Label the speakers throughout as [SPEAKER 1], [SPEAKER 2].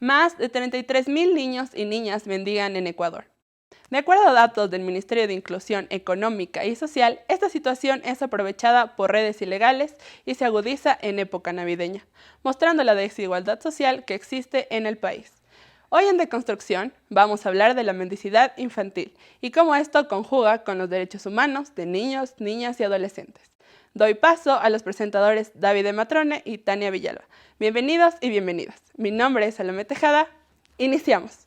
[SPEAKER 1] Más de 33.000 niños y niñas mendigan en Ecuador. De acuerdo a datos del Ministerio de Inclusión Económica y Social, esta situación es aprovechada por redes ilegales y se agudiza en época navideña, mostrando la desigualdad social que existe en el país. Hoy en Deconstrucción vamos a hablar de la mendicidad infantil y cómo esto conjuga con los derechos humanos de niños, niñas y adolescentes. Doy paso a los presentadores David de Matrone y Tania Villalba. Bienvenidos y bienvenidas. Mi nombre es Salomé Tejada. Iniciamos.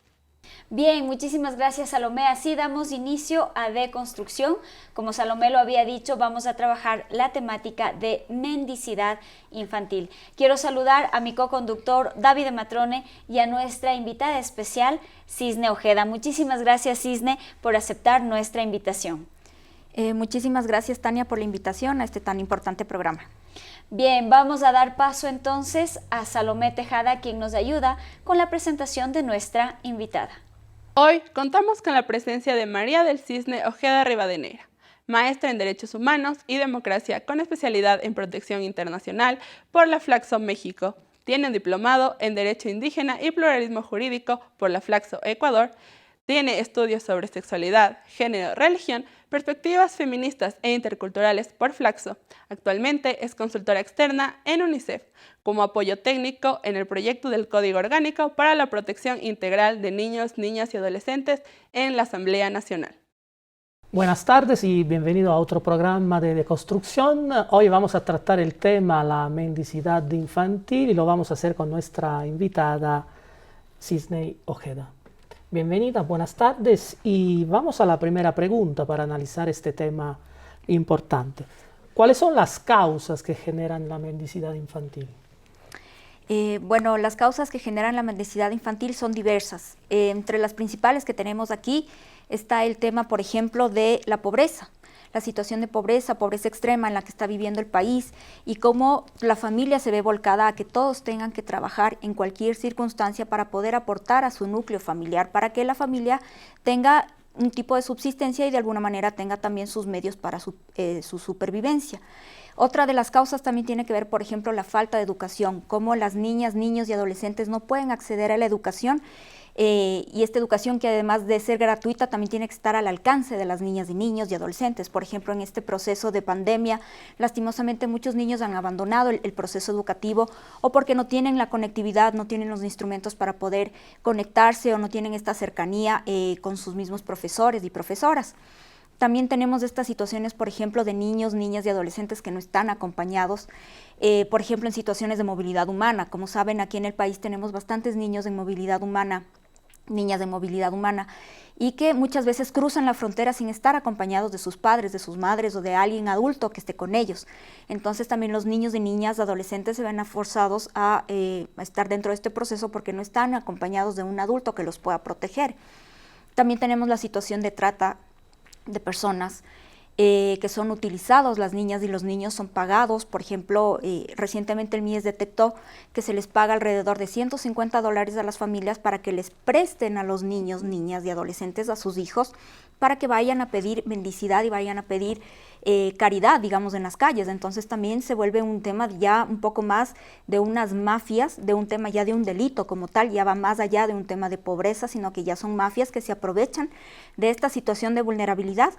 [SPEAKER 2] Bien, muchísimas gracias, Salomé. Así damos inicio a Deconstrucción. Como Salomé lo había dicho, vamos a trabajar la temática de mendicidad infantil. Quiero saludar a mi co-conductor David de Matrone y a nuestra invitada especial, Cisne Ojeda. Muchísimas gracias, Cisne, por aceptar nuestra invitación.
[SPEAKER 3] Muchísimas gracias, Tania, por la invitación a este tan importante programa.
[SPEAKER 2] Bien, vamos a dar paso entonces a Salomé Tejada, quien nos ayuda con la presentación de nuestra invitada.
[SPEAKER 1] Hoy contamos con la presencia de María del Cisne Ojeda Rivadeneira, maestra en Derechos Humanos y Democracia con especialidad en Protección Internacional por la Flaxo México. Tiene un diplomado en Derecho Indígena y Pluralismo Jurídico por la Flaxo Ecuador. Tiene estudios sobre sexualidad, género, religión, perspectivas feministas e interculturales por Flaxo. Actualmente es consultora externa en UNICEF, como apoyo técnico en el proyecto del Código Orgánico para la Protección Integral de Niños, Niñas y Adolescentes en la Asamblea Nacional.
[SPEAKER 4] Buenas tardes y bienvenido a otro programa de Deconstrucción. Hoy vamos a tratar el tema la mendicidad infantil y lo vamos a hacer con nuestra invitada Cisne Ojeda. Bienvenida, buenas tardes y vamos a la primera pregunta para analizar este tema importante. ¿Cuáles son las causas que generan la mendicidad infantil?
[SPEAKER 3] Bueno, las causas que generan la mendicidad infantil son diversas. Entre las principales que tenemos aquí está el tema, por ejemplo, de la pobreza. La situación de pobreza extrema en la que está viviendo el país y cómo la familia se ve volcada a que todos tengan que trabajar en cualquier circunstancia para poder aportar a su núcleo familiar, para que la familia tenga un tipo de subsistencia y de alguna manera tenga también sus medios para su supervivencia. Otra de las causas también tiene que ver, por ejemplo, la falta de educación, cómo las niñas, niños y adolescentes no pueden acceder a la educación y esta educación que además de ser gratuita también tiene que estar al alcance de las niñas y niños y adolescentes. Por ejemplo, en este proceso de pandemia, lastimosamente muchos niños han abandonado el proceso educativo o porque no tienen la conectividad, no tienen los instrumentos para poder conectarse o no tienen esta cercanía con sus mismos profesores y profesoras. También tenemos estas situaciones, por ejemplo, de niños, niñas y adolescentes que no están acompañados, por ejemplo, en situaciones de movilidad humana. Como saben, aquí en el país tenemos bastantes niños en movilidad humana, niñas de movilidad humana, y que muchas veces cruzan la frontera sin estar acompañados de sus padres, de sus madres o de alguien adulto que esté con ellos. Entonces también los niños y niñas adolescentes se ven forzados a estar dentro de este proceso porque no están acompañados de un adulto que los pueda proteger. También tenemos la situación de trata de personas que son utilizados, las niñas y los niños son pagados. Por ejemplo, recientemente el MIES detectó que se les paga alrededor de $150 a las familias para que les presten a los niños, niñas y adolescentes, a sus hijos, para que vayan a pedir mendicidad y vayan a pedir caridad, digamos, en las calles. Entonces también se vuelve un tema ya un poco más de unas mafias, de un tema ya de un delito como tal, ya va más allá de un tema de pobreza, sino que ya son mafias que se aprovechan de esta situación de vulnerabilidad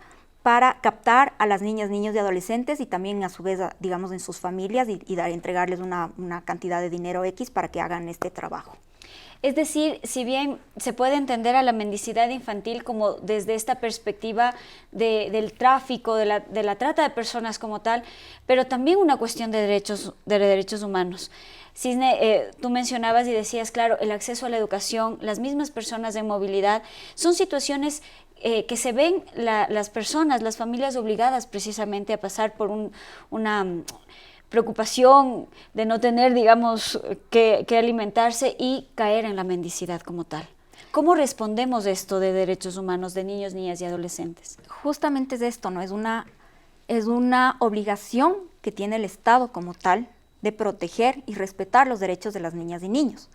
[SPEAKER 3] para captar a las niñas, niños y adolescentes y también a su vez, digamos, en sus familias y entregarles una cantidad de dinero X para que hagan este trabajo.
[SPEAKER 2] Es decir, si bien se puede entender a la mendicidad infantil como desde esta perspectiva del tráfico, de la trata de personas como tal, pero también una cuestión de derechos humanos. Cisne, tú mencionabas y decías, claro, el acceso a la educación, las mismas personas en movilidad, son situaciones que se ven las personas, las familias obligadas precisamente a pasar por una preocupación de no tener, digamos, que alimentarse y caer en la mendicidad como tal. ¿Cómo respondemos esto de derechos humanos de niños, niñas y adolescentes?
[SPEAKER 3] Justamente es esto, ¿no? Es una obligación que tiene el Estado como tal de proteger y respetar los derechos de las niñas y niños.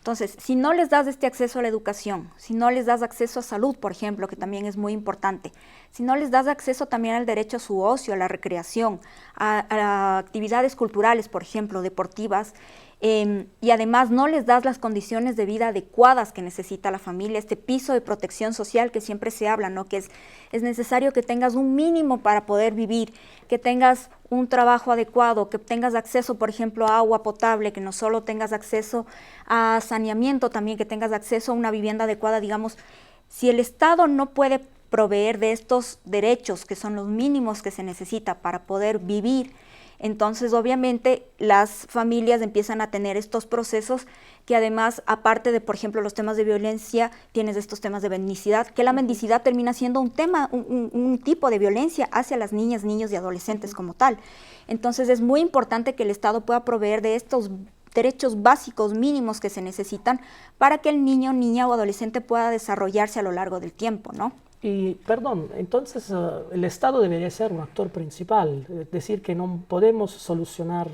[SPEAKER 3] Entonces, si no les das este acceso a la educación, si no les das acceso a salud, por ejemplo, que también es muy importante, si no les das acceso también al derecho a su ocio, a la recreación, a actividades culturales, por ejemplo, deportivas, y además no les das las condiciones de vida adecuadas que necesita la familia, este piso de protección social que siempre se habla, ¿no? Que es necesario que tengas un mínimo para poder vivir, que tengas un trabajo adecuado, que tengas acceso, por ejemplo, a agua potable, que no solo tengas acceso a saneamiento, también que tengas acceso a una vivienda adecuada, digamos. Si el Estado no puede proveer de estos derechos, que son los mínimos que se necesita para poder vivir, entonces obviamente las familias empiezan a tener estos procesos que además, aparte de, por ejemplo, los temas de violencia, tienes estos temas de mendicidad, que la mendicidad termina siendo un tema, un tipo de violencia hacia las niñas, niños y adolescentes como tal. Entonces es muy importante que el Estado pueda proveer de estos derechos básicos mínimos que se necesitan para que el niño, niña o adolescente pueda desarrollarse a lo largo del tiempo, ¿no?
[SPEAKER 4] Y, perdón, entonces el Estado debería ser un actor principal, es decir, que no podemos solucionar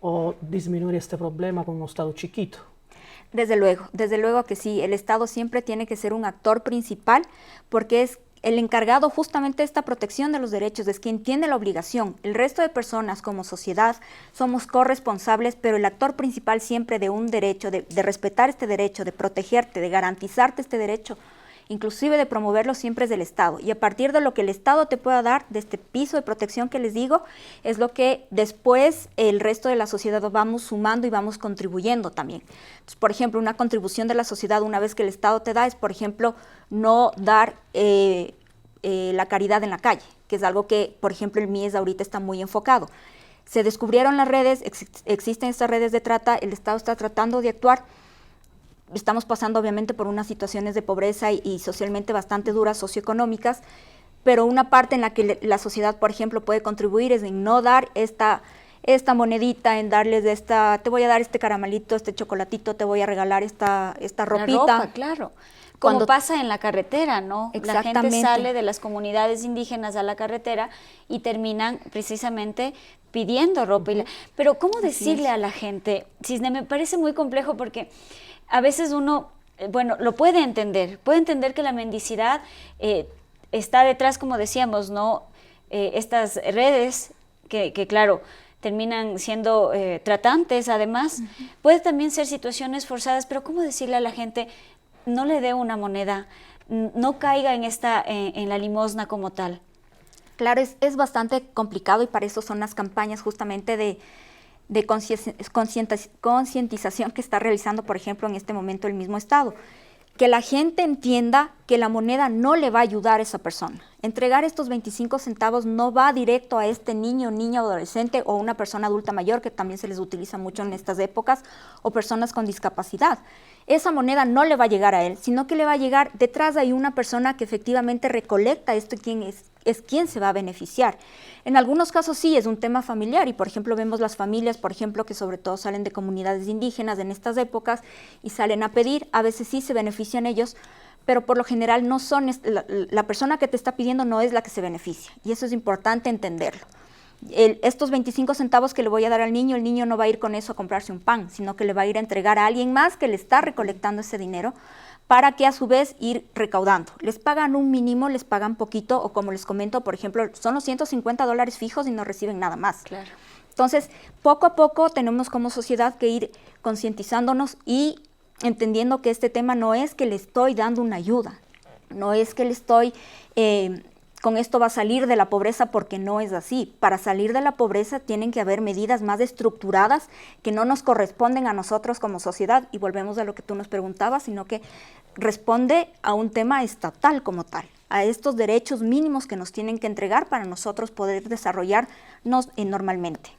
[SPEAKER 4] o disminuir este problema con un Estado chiquito.
[SPEAKER 3] Desde luego que sí, el Estado siempre tiene que ser un actor principal porque es el encargado justamente de esta protección de los derechos, es quien tiene la obligación. El resto de personas como sociedad somos corresponsables, pero el actor principal siempre de un derecho, de respetar este derecho, de protegerte, de garantizarte este derecho, inclusive de promoverlo siempre es del Estado. Y a partir de lo que el Estado te pueda dar, de este piso de protección que les digo, es lo que después el resto de la sociedad vamos sumando y vamos contribuyendo también. Entonces, por ejemplo, una contribución de la sociedad una vez que el Estado te da es, por ejemplo, no dar la caridad en la calle, que es algo que, por ejemplo, el MIES ahorita está muy enfocado. Se descubrieron las redes, existen estas redes de trata, el Estado está tratando de actuar. Estamos pasando obviamente por unas situaciones de pobreza y socialmente bastante duras, socioeconómicas, pero una parte en la que la sociedad, por ejemplo, puede contribuir es en no dar esta monedita, en darles te voy a dar este caramelito, este chocolatito, te voy a regalar esta ropita.
[SPEAKER 2] La ropa, claro. Como pasa en la carretera, ¿no? La gente sale de las comunidades indígenas a la carretera y terminan precisamente pidiendo ropa. Pero ¿cómo decirle a la gente? Cisne, me parece muy complejo porque a veces uno, bueno, lo puede entender que la mendicidad está detrás, como decíamos, ¿no? Estas redes que claro, terminan siendo tratantes, además. Puede también ser situaciones forzadas, pero ¿cómo decirle a la gente, no le dé una moneda, no caiga en la limosna como tal?
[SPEAKER 3] Claro, es bastante complicado y para eso son las campañas justamente de concientización que está realizando, por ejemplo, en este momento el mismo Estado. Que la gente entienda que la moneda no le va a ayudar a esa persona. Entregar estos 25 centavos no va directo a este niño, niña, adolescente o una persona adulta mayor, que también se les utiliza mucho en estas épocas, o personas con discapacidad. Esa moneda no le va a llegar a él, sino que le va a llegar detrás hay una persona que efectivamente recolecta esto, es quien se va a beneficiar. En algunos casos sí es un tema familiar y por ejemplo vemos las familias, por ejemplo, que sobre todo salen de comunidades indígenas en estas épocas y salen a pedir, a veces sí se benefician ellos, pero por lo general no son, la persona que te está pidiendo no es la que se beneficia y eso es importante entenderlo. Estos 25 centavos que le voy a dar al niño, el niño no va a ir con eso a comprarse un pan, sino que le va a ir a entregar a alguien más que le está recolectando ese dinero para que a su vez ir recaudando. Les pagan un mínimo, les pagan poquito o como les comento, por ejemplo, son los $150 fijos y no reciben nada más.
[SPEAKER 2] Claro.
[SPEAKER 3] Entonces, poco a poco tenemos como sociedad que ir concientizándonos y entendiendo que este tema no es que le estoy dando una ayuda, no es que le estoy... con esto va a salir de la pobreza porque no es así. Para salir de la pobreza tienen que haber medidas más estructuradas que no nos corresponden a nosotros como sociedad y volvemos a lo que tú nos preguntabas, sino que responde a un tema estatal como tal, a estos derechos mínimos que nos tienen que entregar para nosotros poder desarrollarnos normalmente.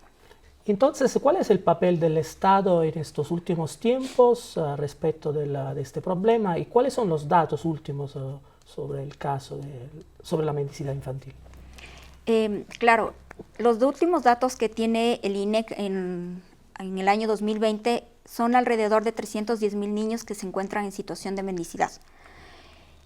[SPEAKER 4] Entonces, ¿cuál es el papel del Estado en estos últimos tiempos respecto de este problema y cuáles son los datos últimos sobre el caso, sobre la mendicidad infantil?
[SPEAKER 3] Claro, los últimos datos que tiene el INEC en el año 2020 son alrededor de 310,000 niños que se encuentran en situación de mendicidad.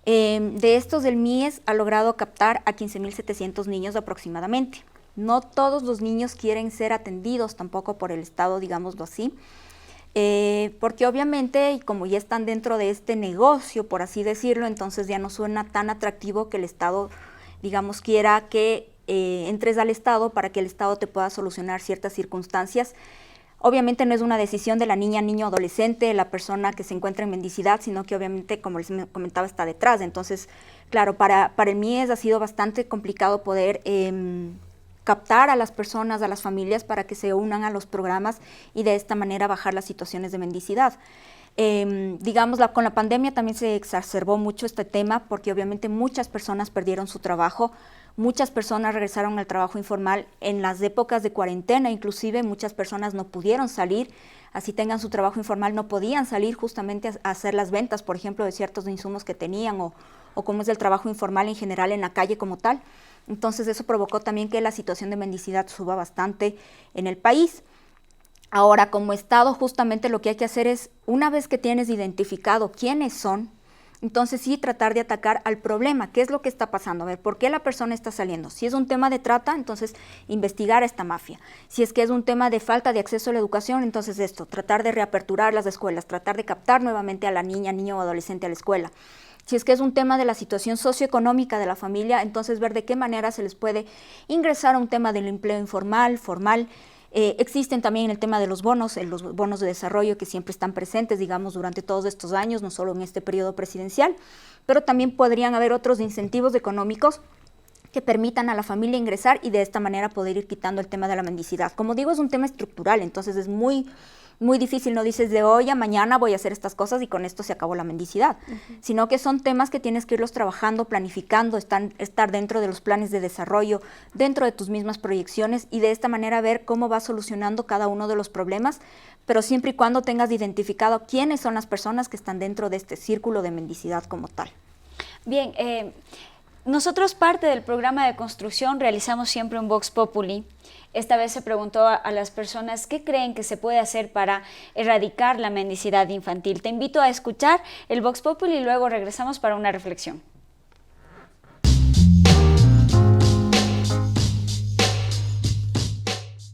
[SPEAKER 3] De estos, el MIES ha logrado captar a 15,700 niños aproximadamente. No todos los niños quieren ser atendidos tampoco por el Estado, digámoslo así. Porque obviamente, y como ya están dentro de este negocio, por así decirlo, entonces ya no suena tan atractivo que el Estado, digamos, quiera que entres al Estado para que el Estado te pueda solucionar ciertas circunstancias. Obviamente no es una decisión de la niña, niño, adolescente, la persona que se encuentra en mendicidad, sino que obviamente, como les comentaba, está detrás. Entonces, claro, para el MIES ha sido bastante complicado poder captar a las personas, a las familias, para que se unan a los programas y de esta manera bajar las situaciones de mendicidad. Digamos, con la pandemia también se exacerbó mucho este tema, porque obviamente muchas personas perdieron su trabajo, muchas personas regresaron al trabajo informal en las épocas de cuarentena, inclusive muchas personas no pudieron salir, así tengan su trabajo informal, no podían salir justamente a hacer las ventas, por ejemplo, de ciertos insumos que tenían o cómo es el trabajo informal en general en la calle como tal. Entonces eso provocó también que la situación de mendicidad suba bastante en el país. Ahora, como Estado, justamente lo que hay que hacer es, una vez que tienes identificado quiénes son, entonces sí tratar de atacar al problema, qué es lo que está pasando, a ver, por qué la persona está saliendo. Si es un tema de trata, entonces investigar a esta mafia. Si es que es un tema de falta de acceso a la educación, entonces esto, tratar de reaperturar las escuelas, tratar de captar nuevamente a la niña, niño o adolescente a la escuela. Si es que es un tema de la situación socioeconómica de la familia, entonces ver de qué manera se les puede ingresar a un tema del empleo informal, formal. Existen también el tema de los bonos de desarrollo que siempre están presentes, digamos, durante todos estos años, no solo en este periodo presidencial, pero también podrían haber otros incentivos económicos que permitan a la familia ingresar y de esta manera poder ir quitando el tema de la mendicidad. Como digo, es un tema estructural, entonces es muy difícil, no dices de hoy a mañana voy a hacer estas cosas y con esto se acabó la mendicidad, sino que son temas que tienes que irlos trabajando, planificando, estar dentro de los planes de desarrollo, dentro de tus mismas proyecciones y de esta manera ver cómo vas solucionando cada uno de los problemas, pero siempre y cuando tengas identificado quiénes son las personas que están dentro de este círculo de mendicidad como tal.
[SPEAKER 2] Bien, nosotros parte del programa de construcción realizamos siempre un Vox Populi. Esta vez se preguntó a las personas qué creen que se puede hacer para erradicar la mendicidad infantil. Te invito a escuchar el Vox Populi y luego regresamos para una reflexión.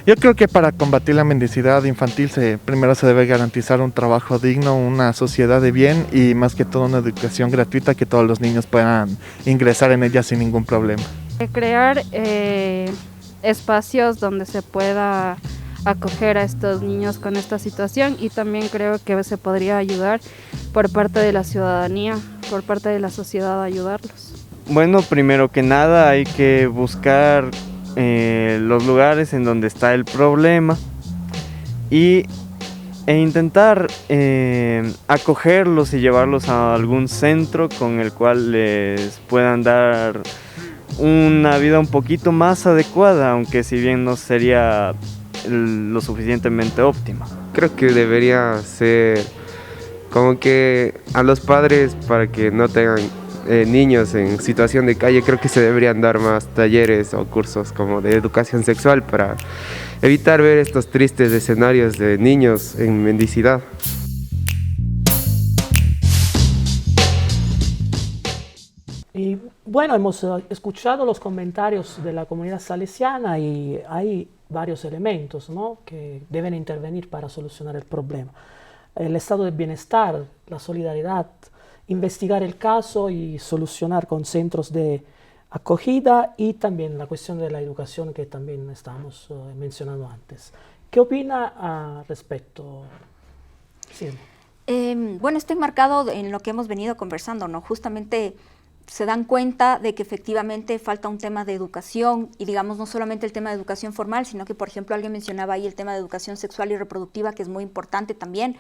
[SPEAKER 5] Yo creo que para combatir la mendicidad infantil primero se debe garantizar un trabajo digno, una sociedad de bien y más que todo una educación gratuita que todos los niños puedan ingresar en ella sin ningún problema.
[SPEAKER 6] Crear espacios donde se pueda acoger a estos niños con esta situación y también creo que se podría ayudar por parte de la ciudadanía, por parte de la sociedad a ayudarlos.
[SPEAKER 7] Bueno, primero que nada hay que buscar los lugares en donde está el problema e intentar acogerlos y llevarlos a algún centro con el cual les puedan dar una vida un poquito más adecuada, aunque si bien no sería lo suficientemente óptima.
[SPEAKER 8] Creo que debería ser como que a los padres, para que no tengan niños en situación de calle, creo que se deberían dar más talleres o cursos como de educación sexual para evitar ver estos tristes escenarios de niños en mendicidad.
[SPEAKER 4] Y bueno, hemos escuchado los comentarios de la comunidad salesiana y hay varios elementos, ¿no?, que deben intervenir para solucionar el problema. El estado de bienestar, la solidaridad, investigar el caso y solucionar con centros de acogida y también la cuestión de la educación que también estábamos mencionando antes. ¿Qué opina al respecto? Sí.
[SPEAKER 3] Bueno, está enmarcado en lo que hemos venido conversando, ¿no? Justamente se dan cuenta de que efectivamente falta un tema de educación y digamos no solamente el tema de educación formal, sino que por ejemplo alguien mencionaba ahí el tema de educación sexual y reproductiva, que es muy importante también.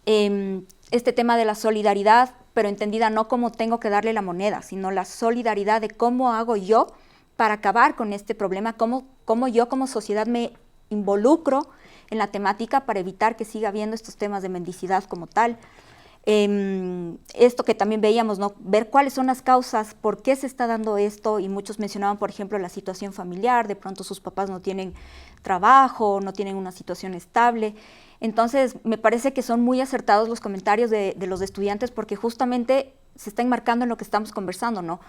[SPEAKER 3] Este tema de la solidaridad, pero entendida no como tengo que darle la moneda, sino la solidaridad de cómo hago yo para acabar con este problema, cómo yo como sociedad me involucro en la temática para evitar que siga habiendo estos temas de mendicidad como tal. Esto que también veíamos, ¿no?, ver cuáles son las causas, por qué se está dando esto, y muchos mencionaban, por ejemplo, la situación familiar, de pronto sus papás no tienen trabajo, no tienen una situación estable. Entonces, me parece que son muy acertados los comentarios de los estudiantes porque justamente se está enmarcando en lo que estamos conversando, ¿no?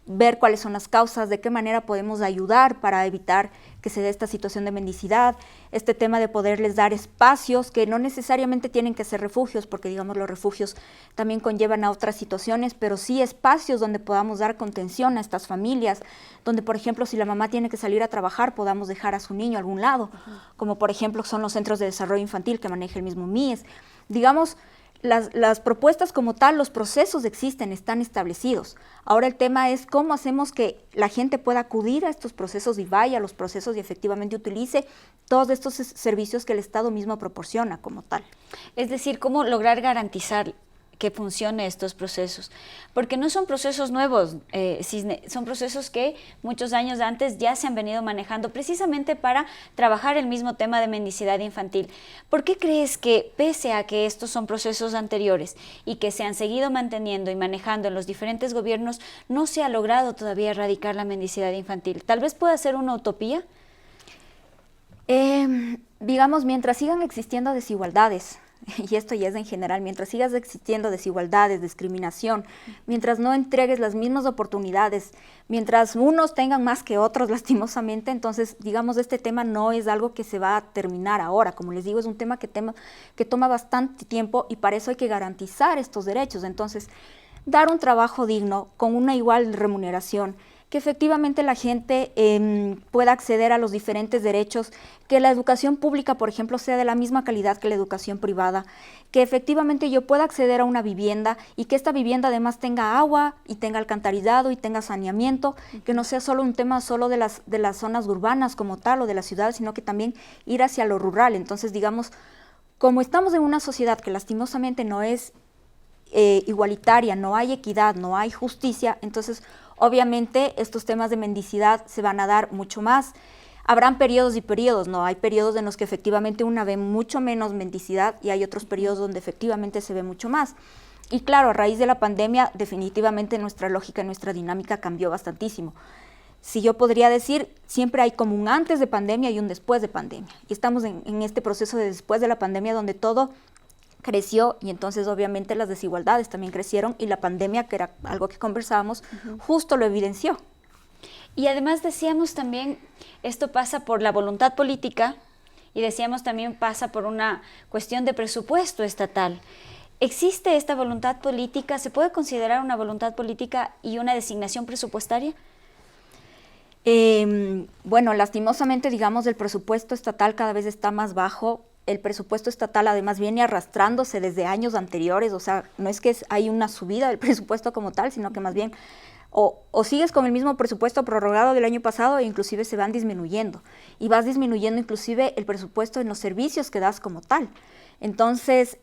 [SPEAKER 3] ver cuáles son las causas, de qué manera podemos ayudar para evitar que se dé esta situación de mendicidad, este tema de poderles dar espacios que no necesariamente tienen que ser refugios, porque digamos los refugios también conllevan a otras situaciones, pero sí espacios donde podamos dar contención a estas familias, donde por ejemplo si la mamá tiene que salir a trabajar podamos dejar a su niño a algún lado, como por ejemplo son los centros de desarrollo infantil que maneja el mismo MIES. Digamos, las propuestas como tal, los procesos existen, están establecidos. Ahora el tema es cómo hacemos que la gente pueda acudir a estos procesos y vaya a los procesos y efectivamente utilice todos estos servicios que el Estado mismo proporciona como tal.
[SPEAKER 2] Es decir, cómo lograr garantizar que funcione estos procesos, porque no son procesos nuevos, Cisne, son procesos que muchos años antes ya se han venido manejando precisamente para trabajar el mismo tema de mendicidad infantil. ¿Por qué crees que pese a que estos son procesos anteriores y que se han seguido manteniendo y manejando en los diferentes gobiernos, no se ha logrado todavía erradicar la mendicidad infantil? ¿Tal vez pueda ser una utopía?
[SPEAKER 3] Digamos, mientras sigan existiendo desigualdades, y esto ya es en general, mientras sigas existiendo desigualdades, discriminación, mientras no entregues las mismas oportunidades, mientras unos tengan más que otros lastimosamente, entonces digamos este tema no es algo que se va a terminar ahora, como les digo, es un tema que toma bastante tiempo y para eso hay que garantizar estos derechos, entonces dar un trabajo digno con una igual remuneración, que efectivamente la gente pueda acceder a los diferentes derechos, que la educación pública, por ejemplo, sea de la misma calidad que la educación privada, que efectivamente yo pueda acceder a una vivienda y que esta vivienda además tenga agua y tenga alcantarillado y tenga saneamiento, que no sea solo un tema solo de las zonas urbanas como tal o de la ciudad, sino que también ir hacia lo rural. Entonces, digamos, como estamos en una sociedad que lastimosamente no es igualitaria, no hay equidad, no hay justicia, entonces obviamente estos temas de mendicidad se van a dar mucho más. Habrán periodos y periodos, ¿no? Hay periodos en los que efectivamente una ve mucho menos mendicidad y hay otros periodos donde efectivamente se ve mucho más. Y claro, a raíz de la pandemia, definitivamente nuestra lógica, nuestra dinámica cambió bastantísimo. Si yo podría decir, siempre hay como un antes de pandemia y un después de pandemia. Y estamos en este proceso de después de la pandemia donde todo creció y entonces obviamente las desigualdades también crecieron y la pandemia, que era algo que conversábamos, justo lo evidenció.
[SPEAKER 2] Y además decíamos también, esto pasa por la voluntad política y decíamos también pasa por una cuestión de presupuesto estatal. ¿Existe esta voluntad política? ¿Se puede considerar una voluntad política y una designación presupuestaria?
[SPEAKER 3] Bueno, lastimosamente, digamos, el presupuesto estatal cada vez está más bajo. El presupuesto estatal además viene arrastrándose desde años anteriores, o sea, no es que hay una subida del presupuesto como tal, sino que más bien o sigues con el mismo presupuesto prorrogado del año pasado e inclusive se van disminuyendo y vas disminuyendo inclusive el presupuesto en los servicios que das como tal. Entonces,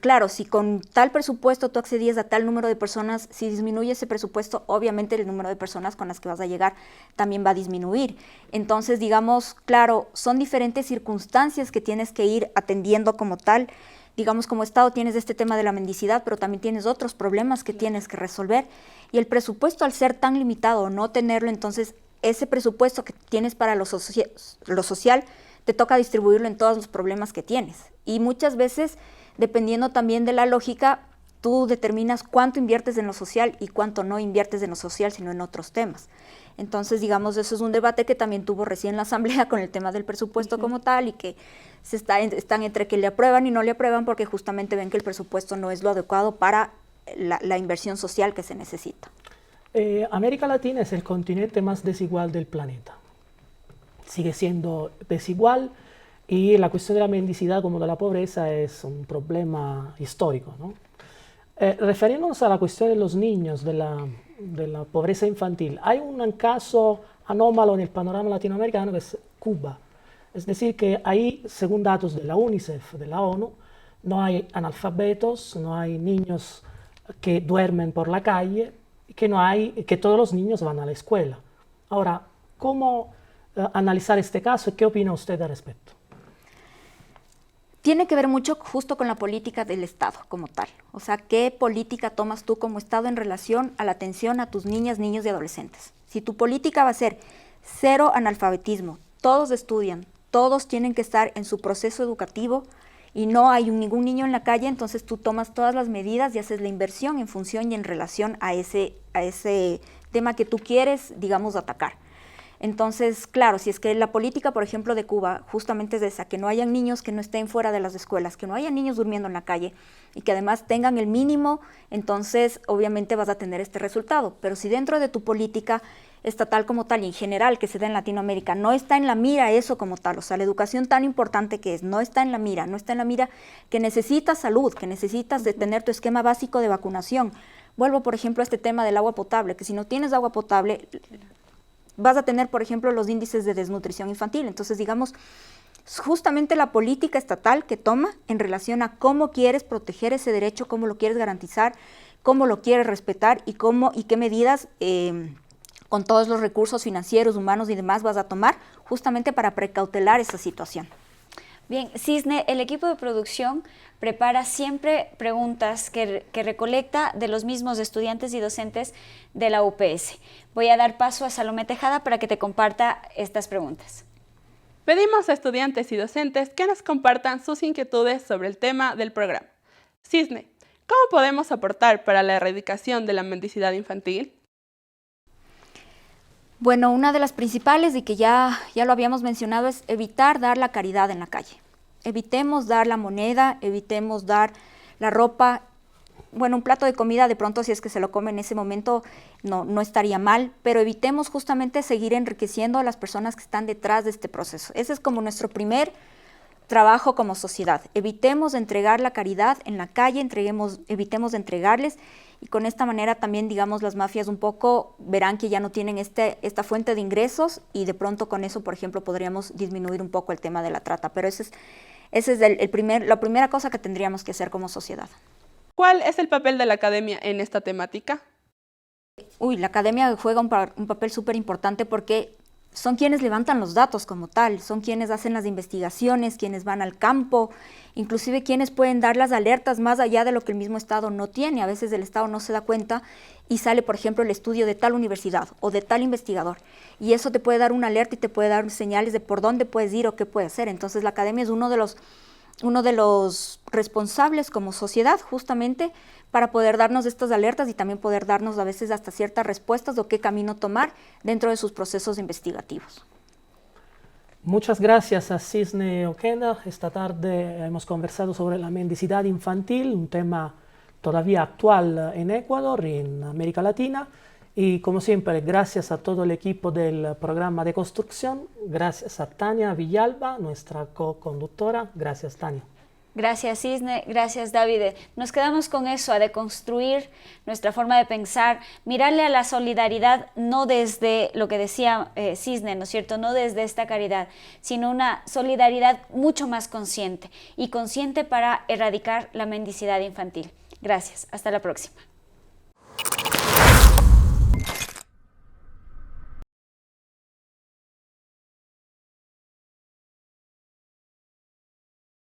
[SPEAKER 3] claro, si con tal presupuesto tú accedías a tal número de personas, si disminuye ese presupuesto, obviamente el número de personas con las que vas a llegar también va a disminuir. Entonces, digamos, claro, son diferentes circunstancias que tienes que ir atendiendo como tal. Digamos, como Estado tienes este tema de la mendicidad, pero también tienes otros problemas que tienes que resolver. Y el presupuesto, al ser tan limitado o no tenerlo, entonces ese presupuesto que tienes para lo social, te toca distribuirlo en todos los problemas que tienes. Y muchas veces, dependiendo también de la lógica, tú determinas cuánto inviertes en lo social y cuánto no inviertes en lo social, sino en otros temas. Entonces, digamos, eso es un debate que también tuvo recién la Asamblea con el tema del presupuesto como tal y que están entre que le aprueban y no le aprueban porque justamente ven que el presupuesto no es lo adecuado para la inversión social que se necesita.
[SPEAKER 4] América Latina es el continente más desigual del planeta. Sigue siendo desigual y la cuestión de la mendicidad como de la pobreza es un problema histórico, ¿no? Refiriéndonos a la cuestión de los niños, de la pobreza infantil, hay un caso anómalo en el panorama latinoamericano que es Cuba. Es decir, que ahí, según datos de la UNICEF, de la ONU, no hay analfabetos, no hay niños que duermen por la calle, que todos los niños van a la escuela. Ahora, ¿cómo analizar este caso y qué opina usted al respecto?
[SPEAKER 3] Tiene que ver mucho justo con la política del Estado como tal. O sea, ¿qué política tomas tú como Estado en relación a la atención a tus niñas, niños y adolescentes? Si tu política va a ser cero analfabetismo, todos estudian, todos tienen que estar en su proceso educativo y no hay ningún niño en la calle, entonces tú tomas todas las medidas y haces la inversión en función y en relación a ese tema que tú quieres, digamos, atacar. Entonces, claro, si es que la política, por ejemplo, de Cuba justamente es esa, que no hayan niños que no estén fuera de las escuelas, que no haya niños durmiendo en la calle y que además tengan el mínimo, entonces obviamente vas a tener este resultado. Pero si dentro de tu política estatal como tal y en general que se da en Latinoamérica no está en la mira eso como tal, o sea, la educación tan importante que es, no está en la mira, no está en la mira que necesitas salud, que necesitas de tener tu esquema básico de vacunación. Vuelvo, por ejemplo, a este tema del agua potable, que si no tienes agua potable vas a tener, por ejemplo, los índices de desnutrición infantil. Entonces, digamos, justamente la política estatal que toma en relación a cómo quieres proteger ese derecho, cómo lo quieres garantizar, cómo lo quieres respetar y qué medidas con todos los recursos financieros, humanos y demás vas a tomar justamente para precautelar esa situación.
[SPEAKER 2] Bien, Cisne, el equipo de producción prepara siempre preguntas que recolecta de los mismos estudiantes y docentes de la UPS. Voy a dar paso a Salomé Tejada para que te comparta estas preguntas.
[SPEAKER 1] Pedimos a estudiantes y docentes que nos compartan sus inquietudes sobre el tema del programa. Cisne, ¿cómo podemos aportar para la erradicación de la mendicidad infantil?
[SPEAKER 3] Bueno, una de las principales y que ya lo habíamos mencionado es evitar dar la caridad en la calle. Evitemos dar la moneda, evitemos dar la ropa. Bueno, un plato de comida de pronto si es que se lo come en ese momento no estaría mal, pero evitemos justamente seguir enriqueciendo a las personas que están detrás de este proceso. Ese es como nuestro primer trabajo como sociedad. Evitemos entregar la caridad en la calle, evitemos de entregarles y con esta manera también, digamos, las mafias un poco verán que ya no tienen esta fuente de ingresos y de pronto con eso, por ejemplo, podríamos disminuir un poco el tema de la trata. Pero ese es la primera cosa que tendríamos que hacer como sociedad.
[SPEAKER 1] ¿Cuál es el papel de la academia en esta temática?
[SPEAKER 3] La academia juega un papel súper importante porque son quienes levantan los datos como tal, son quienes hacen las investigaciones, quienes van al campo, inclusive quienes pueden dar las alertas más allá de lo que el mismo Estado no tiene. A veces el Estado no se da cuenta y sale, por ejemplo, el estudio de tal universidad o de tal investigador. Y eso te puede dar una alerta y te puede dar señales de por dónde puedes ir o qué puedes hacer. Entonces la academia es uno de los responsables como sociedad justamente para poder darnos estas alertas y también poder darnos a veces hasta ciertas respuestas de qué camino tomar dentro de sus procesos investigativos.
[SPEAKER 4] Muchas gracias a Cisne Oquenda. Esta tarde hemos conversado sobre la mendicidad infantil, un tema todavía actual en Ecuador y en América Latina. Y como siempre, gracias a todo el equipo del programa de construcción, gracias a Tania Villalba, nuestra co-conductora. Gracias, Tania.
[SPEAKER 2] Gracias, Cisne. Gracias, David. Nos quedamos con eso, a deconstruir nuestra forma de pensar, mirarle a la solidaridad no desde lo que decía Cisne, ¿no es cierto? No desde esta caridad, sino una solidaridad mucho más consciente y consciente para erradicar la mendicidad infantil. Gracias. Hasta la próxima.